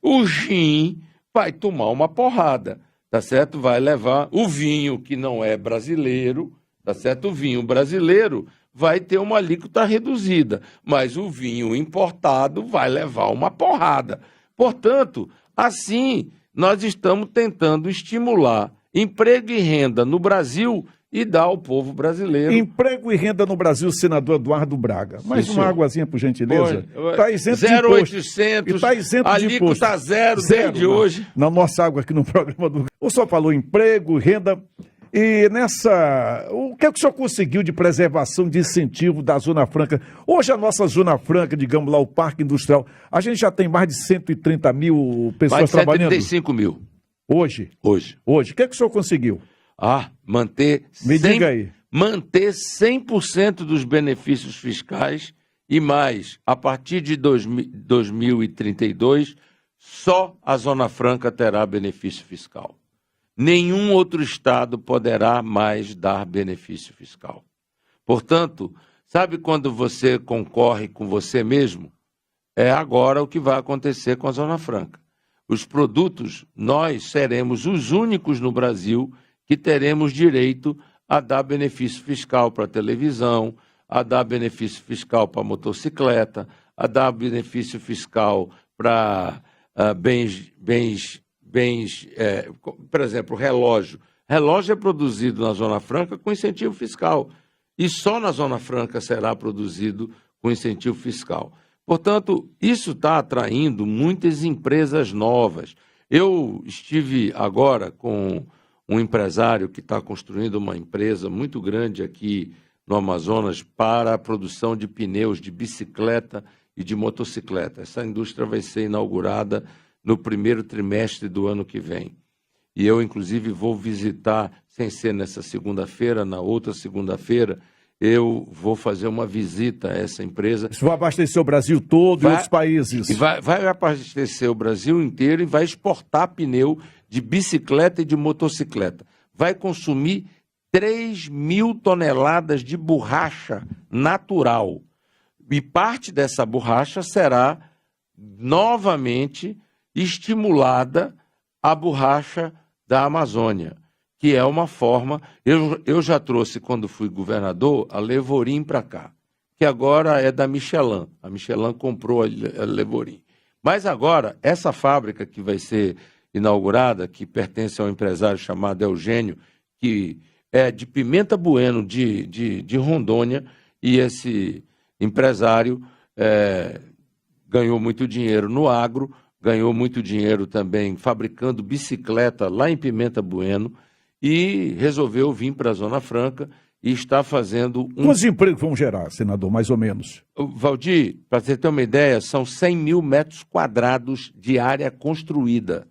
o gin vai tomar uma porrada, tá certo? Vai levar o vinho, que não é brasileiro, tá certo? O vinho brasileiro vai ter uma alíquota reduzida, mas o vinho importado vai levar uma porrada. Portanto, assim, nós estamos tentando estimular emprego e renda no Brasil e dar ao povo brasileiro. Emprego e renda no Brasil, senador Eduardo Braga. Mais uma águazinha, por gentileza. Está isento de imposto. 0,800, Está isento de imposto. alíquota zero desde hoje. Na nossa água aqui no programa do... O senhor falou emprego, renda... E o que é que o senhor conseguiu de preservação, de incentivo da Zona Franca? Hoje a nossa Zona Franca, digamos lá, o Parque Industrial, a gente já tem mais de 130 mil pessoas trabalhando? Mais de 135 mil. Hoje? Hoje. O que é que o senhor conseguiu? Manter... Diga aí. Manter 100% dos benefícios fiscais e mais, a partir de 2032, só a Zona Franca terá benefício fiscal. Nenhum outro estado poderá mais dar benefício fiscal. Portanto, sabe quando você concorre com você mesmo? É agora o que vai acontecer com a Zona Franca. Os produtos, nós seremos os únicos no Brasil que teremos direito a dar benefício fiscal para televisão, a dar benefício fiscal para motocicleta, a dar benefício fiscal para por exemplo, relógio. Relógio é produzido na Zona Franca com incentivo fiscal. E só na Zona Franca será produzido com incentivo fiscal. Portanto, isso está atraindo muitas empresas novas. Eu estive agora com um empresário que está construindo uma empresa muito grande aqui no Amazonas para a produção de pneus de bicicleta e de motocicleta. Essa indústria vai ser inaugurada no primeiro trimestre do ano que vem. E eu, inclusive, vou visitar, sem ser nessa segunda-feira, na outra segunda-feira, eu vou fazer uma visita a essa empresa. Isso vai abastecer o Brasil todo e outros países. E vai abastecer o Brasil inteiro e vai exportar pneu de bicicleta e de motocicleta. Vai consumir 3 mil toneladas de borracha natural. E parte dessa borracha será novamente estimulada a borracha da Amazônia, que é uma forma... Eu já trouxe, quando fui governador, a Levorim para cá, que agora é da Michelin. A Michelin comprou a Levorim. Mas agora, essa fábrica que vai ser inaugurada, que pertence a um empresário chamado Eugênio, que é de Pimenta Bueno, de Rondônia, e esse empresário ganhou muito dinheiro no agro, ganhou muito dinheiro também fabricando bicicleta lá em Pimenta Bueno e resolveu vir para a Zona Franca e está fazendo Quantos empregos vão gerar, senador, mais ou menos? Valdir, para você ter uma ideia, são 100 mil metros quadrados de área construída.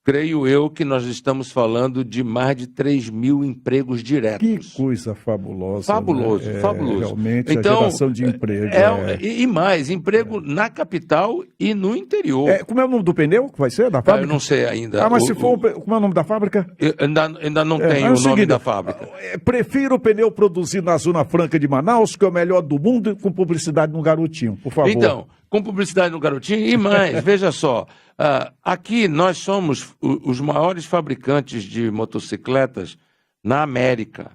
Creio eu que nós estamos falando de mais de 3 mil empregos diretos. Que coisa fabulosa. Fabuloso, né? Fabuloso. Realmente, então, a geração de emprego. E mais, emprego na capital e no interior. Como é o nome do pneu que vai ser, da fábrica? Eu não sei ainda. Mas se for, como é o nome da fábrica? Eu ainda não tenho o nome da fábrica. Prefiro o pneu produzido na Zona Franca de Manaus, que é o melhor do mundo, com publicidade no Garotinho, por favor. Então, com publicidade no Garotinho e mais, veja só. Aqui nós somos os maiores fabricantes de motocicletas na América.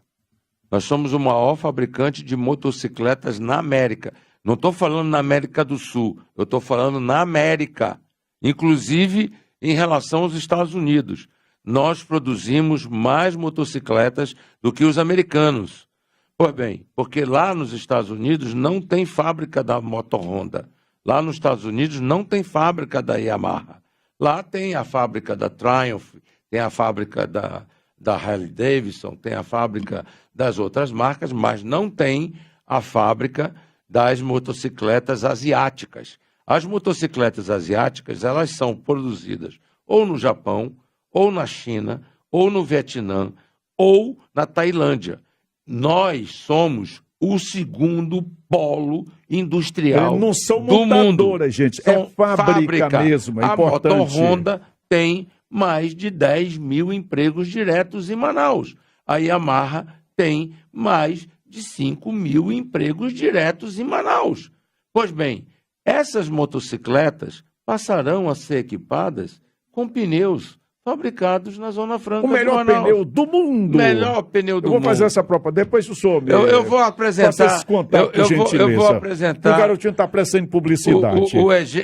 Nós somos o maior fabricante de motocicletas na América. Não estou falando na América do Sul, eu estou falando na América. Inclusive em relação aos Estados Unidos. Nós produzimos mais motocicletas do que os americanos. Pois bem, porque lá nos Estados Unidos não tem fábrica da Moto Honda. Lá nos Estados Unidos não tem fábrica da Yamaha. Lá tem a fábrica da Triumph, tem a fábrica da Harley Davidson, tem a fábrica das outras marcas, mas não tem a fábrica das motocicletas asiáticas. As motocicletas asiáticas, elas são produzidas ou no Japão, ou na China, ou no Vietnã, ou na Tailândia. Nós somos o segundo polo industrial não são do mundo. montadoras, gente, é fábrica mesmo, é importante. A Motor Honda tem mais de 10 mil empregos diretos em Manaus. A Yamaha tem mais de 5 mil empregos diretos em Manaus. Pois bem, essas motocicletas passarão a ser equipadas com pneus fabricados na Zona Franca de Manaus. O melhor pneu do mundo. Melhor pneu do mundo. Eu vou fazer essa propaganda. Depois o senhor eu vou apresentar. Faça esse contato, por gentileza. Eu vou apresentar. O garotinho está prestando publicidade.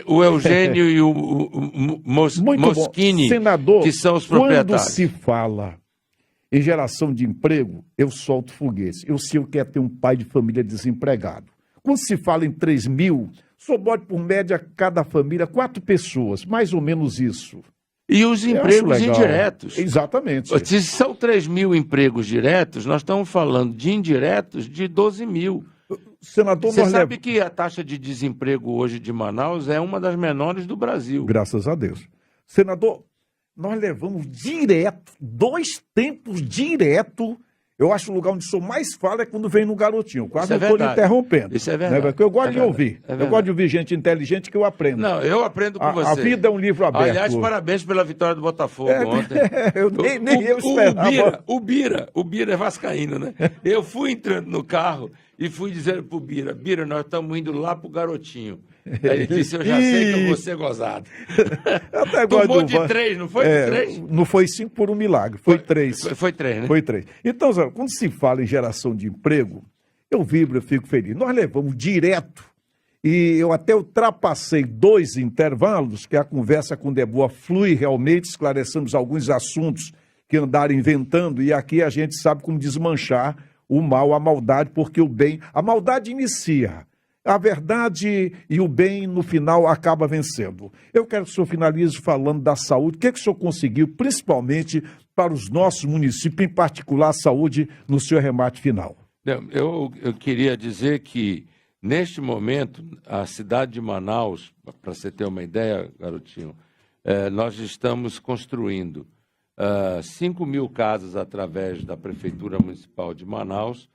O Eugênio e o Moschini, senador, que são os proprietários. Quando se fala em geração de emprego, eu solto foguete. Eu sei o que é ter um pai de família desempregado. Quando se fala em 3 mil, só bote por média cada família 4 pessoas, mais ou menos isso. E os empregos indiretos. Exatamente. Se são 3 mil empregos diretos, nós estamos falando de indiretos de 12 mil. Senador, você sabe que a taxa de desemprego hoje de Manaus é uma das menores do Brasil. Graças a Deus. Senador, nós levamos direto, 2 tempos direto. Eu acho o lugar onde sou mais falo é quando vem no garotinho. Quase eu estou lhe interrompendo. Isso é verdade. Né? Porque eu gosto de ouvir. Eu gosto de ouvir gente inteligente que eu aprendo. Não, eu aprendo com você. A vida é um livro aberto. Aliás, parabéns pela vitória do Botafogo ontem. Nem eu esperava. O Bira é vascaíno, né? Eu fui entrando no carro e fui dizendo pro Bira, nós estamos indo lá pro garotinho. Aí ele disse, eu já sei que eu vou ser gozado. Tomou de 3, não foi de 3? Não foi 5 por um milagre, foi 3. Foi 3, né? Foi 3. Então, Zé, quando se fala em geração de emprego, eu vibro, eu fico feliz. Nós levamos direto, e eu até ultrapassei 2 intervalos, que a conversa com Deboa flui realmente, esclarecemos alguns assuntos que andaram inventando, e aqui a gente sabe como desmanchar o mal, a maldade, porque a maldade inicia. A verdade e o bem, no final, acaba vencendo. Eu quero que o senhor finalize falando da saúde. O que o senhor conseguiu, principalmente para os nossos municípios, em particular a saúde, no seu remate final? Eu queria dizer que, neste momento, a cidade de Manaus, para você ter uma ideia, garotinho, nós estamos construindo 5 mil casas através da Prefeitura Municipal de Manaus.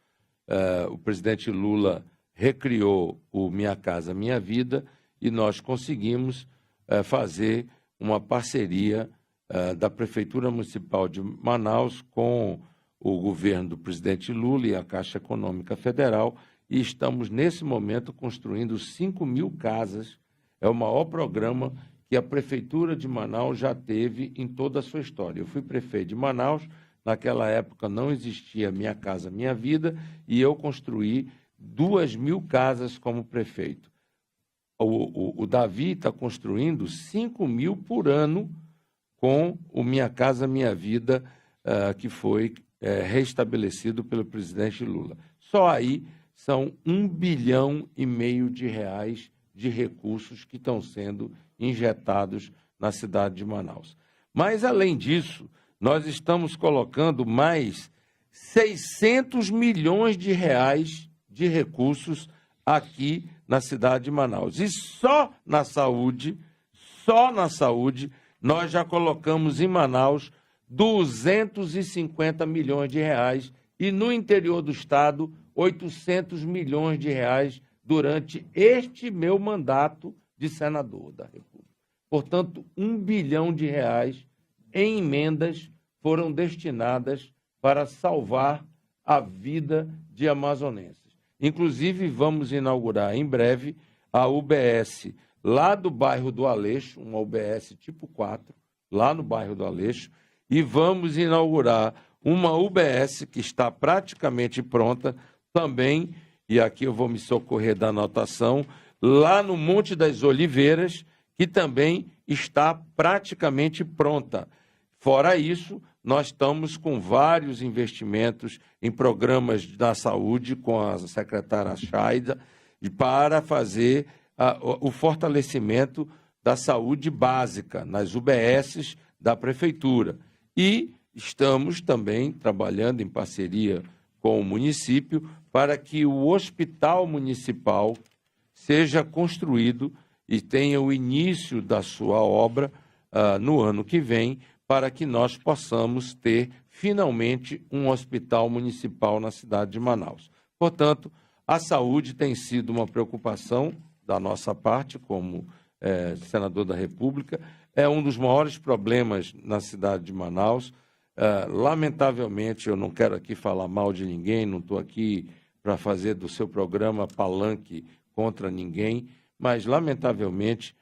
O presidente Lula recriou o Minha Casa Minha Vida e nós conseguimos fazer uma parceria da Prefeitura Municipal de Manaus com o governo do presidente Lula e a Caixa Econômica Federal, e estamos, nesse momento, construindo 5 mil casas. É o maior programa que a Prefeitura de Manaus já teve em toda a sua história. Eu fui prefeito de Manaus, naquela época não existia Minha Casa Minha Vida, e eu construí 2 mil casas como prefeito. O Davi está construindo 5 mil por ano com o Minha Casa Minha Vida, que foi restabelecido pelo presidente Lula. Só aí são 1,5 bilhão de reais de recursos que estão sendo injetados na cidade de Manaus. Mas, além disso, nós estamos colocando mais 600 milhões de reais de recursos aqui na cidade de Manaus. E só na saúde, nós já colocamos em Manaus 250 milhões de reais e no interior do estado 800 milhões de reais durante este meu mandato de senador da República. Portanto, 1 bilhão de reais em emendas foram destinadas para salvar a vida de amazonenses. Inclusive, vamos inaugurar em breve a UBS lá do bairro do Aleixo, uma UBS tipo 4, lá no bairro do Aleixo, e vamos inaugurar uma UBS que está praticamente pronta também, e aqui eu vou me socorrer da anotação, lá no Monte das Oliveiras, que também está praticamente pronta. Fora isso, nós estamos com vários investimentos em programas da saúde com a secretária Chaida para fazer o fortalecimento da saúde básica nas UBSs da Prefeitura. E estamos também trabalhando em parceria com o município para que o hospital municipal seja construído e tenha o início da sua obra no ano que vem, para que nós possamos ter, finalmente, um hospital municipal na cidade de Manaus. Portanto, A saúde tem sido uma preocupação da nossa parte, como senador da República. É um dos maiores problemas na cidade de Manaus. Lamentavelmente, eu não quero aqui falar mal de ninguém, não estou aqui para fazer do seu programa palanque contra ninguém, mas, lamentavelmente,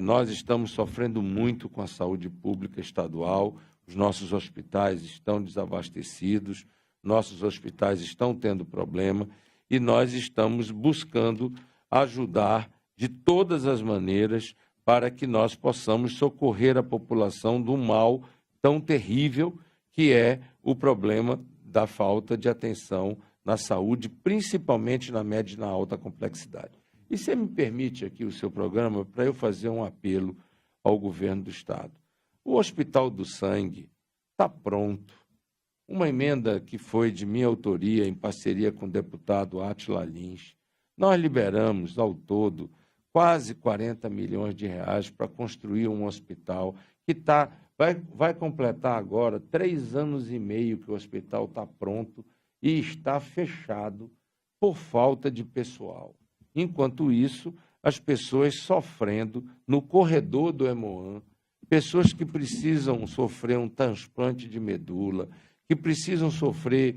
nós estamos sofrendo muito com a saúde pública estadual, os nossos hospitais estão desabastecidos, nossos hospitais estão tendo problema e nós estamos buscando ajudar de todas as maneiras para que nós possamos socorrer a população do mal tão terrível que é o problema da falta de atenção na saúde, principalmente na média e na alta complexidade. E você me permite aqui o seu programa para eu fazer um apelo ao governo do Estado. O Hospital do Sangue está pronto. Uma emenda que foi de minha autoria, em parceria com o deputado Átila Lins, nós liberamos ao todo quase 40 milhões de reais para construir um hospital que vai completar agora 3 anos e meio que o hospital está pronto e está fechado por falta de pessoal. Enquanto isso, as pessoas sofrendo no corredor do Hemoan, pessoas que precisam sofrer um transplante de medula, que precisam sofrer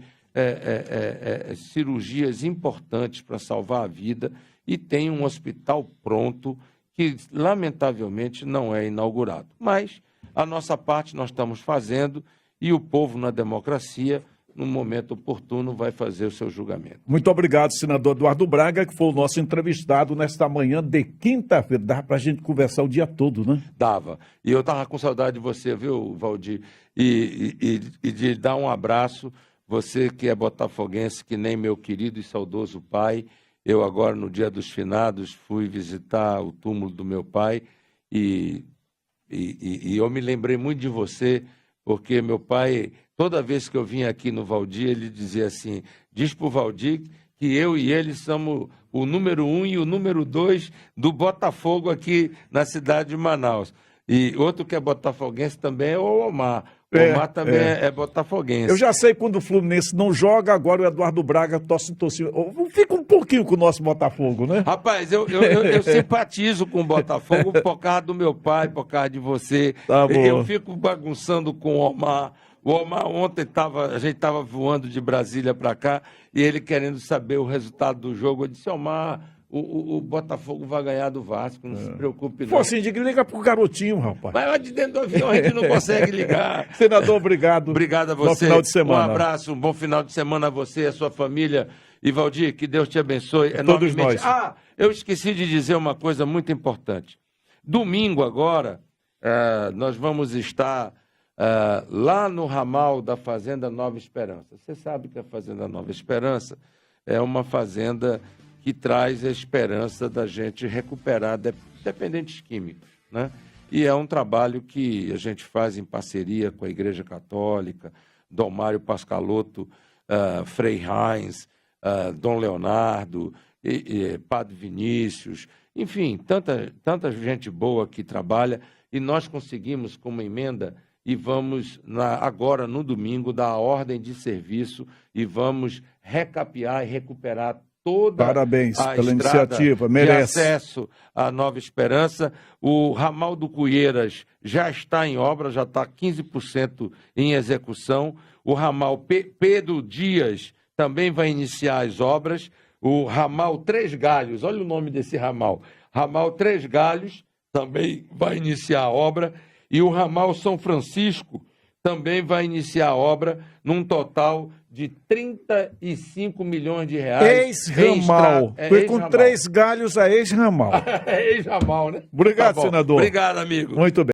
cirurgias importantes para salvar a vida, e tem um hospital pronto que, lamentavelmente, não é inaugurado. Mas a nossa parte nós estamos fazendo e o povo, na democracia, no momento oportuno, vai fazer o seu julgamento. Muito obrigado, senador Eduardo Braga, que foi o nosso entrevistado nesta manhã de quinta-feira. Dava para a gente conversar o dia todo, né? Dava. E eu estava com saudade de você, viu, Valdir? E de dar um abraço, você que é botafoguense, que nem meu querido e saudoso pai. Eu agora, no dia dos finados, fui visitar o túmulo do meu pai e eu me lembrei muito de você, porque meu pai, toda vez que eu vinha aqui no Valdir, ele dizia assim, diz para o Valdir que eu e ele somos o número 1 e o número 2 do Botafogo aqui na cidade de Manaus. E outro que é botafoguense também é o Omar. O Omar também é botafoguense. Eu já sei quando o Fluminense não joga, agora o Eduardo Braga torce. Fica um pouquinho com o nosso Botafogo, né? Rapaz, eu simpatizo com o Botafogo por causa do meu pai, por causa de você. Tá bom. Eu fico bagunçando com o Omar. O Omar ontem a gente estava voando de Brasília para cá e ele querendo saber o resultado do jogo. Eu disse, Omar, o Botafogo vai ganhar do Vasco, não se preocupe não. Pô, assim, liga pro garotinho, rapaz. Mas lá de dentro do avião a gente não consegue ligar. Senador, obrigado. Obrigado a você. Bom final de semana. Um abraço, um bom final de semana a você e a sua família. E Valdir, que Deus te abençoe Todos enormemente. nós. Eu esqueci de dizer uma coisa muito importante. Domingo agora, nós vamos estar lá no ramal da Fazenda Nova Esperança. Você sabe que a Fazenda Nova Esperança é uma fazenda que traz a esperança da gente recuperar dependentes químicos, né? E é um trabalho que a gente faz em parceria com a Igreja Católica, Dom Mário Pascalotto, Frei Heinz, Dom Leonardo, Padre Vinícius, enfim, tanta gente boa que trabalha, e nós conseguimos, com uma emenda, e vamos, agora no domingo, dar a ordem de serviço e vamos recapear e recuperar toda Parabéns a pela estrada iniciativa, de merece. acesso à Nova Esperança. O ramal do Cueiras já está em obra, já está 15% em execução. O ramal Pedro Dias também vai iniciar as obras. O ramal Três Galhos, olha o nome desse ramal. Ramal Três Galhos também vai iniciar a obra. E o ramal São Francisco também vai iniciar a obra num total de 35 milhões de reais. Ex-ramal. Foi com 3 galhos a ex-ramal. Ex-ramal, né? Obrigado, senador. Obrigado, amigo. Muito bem.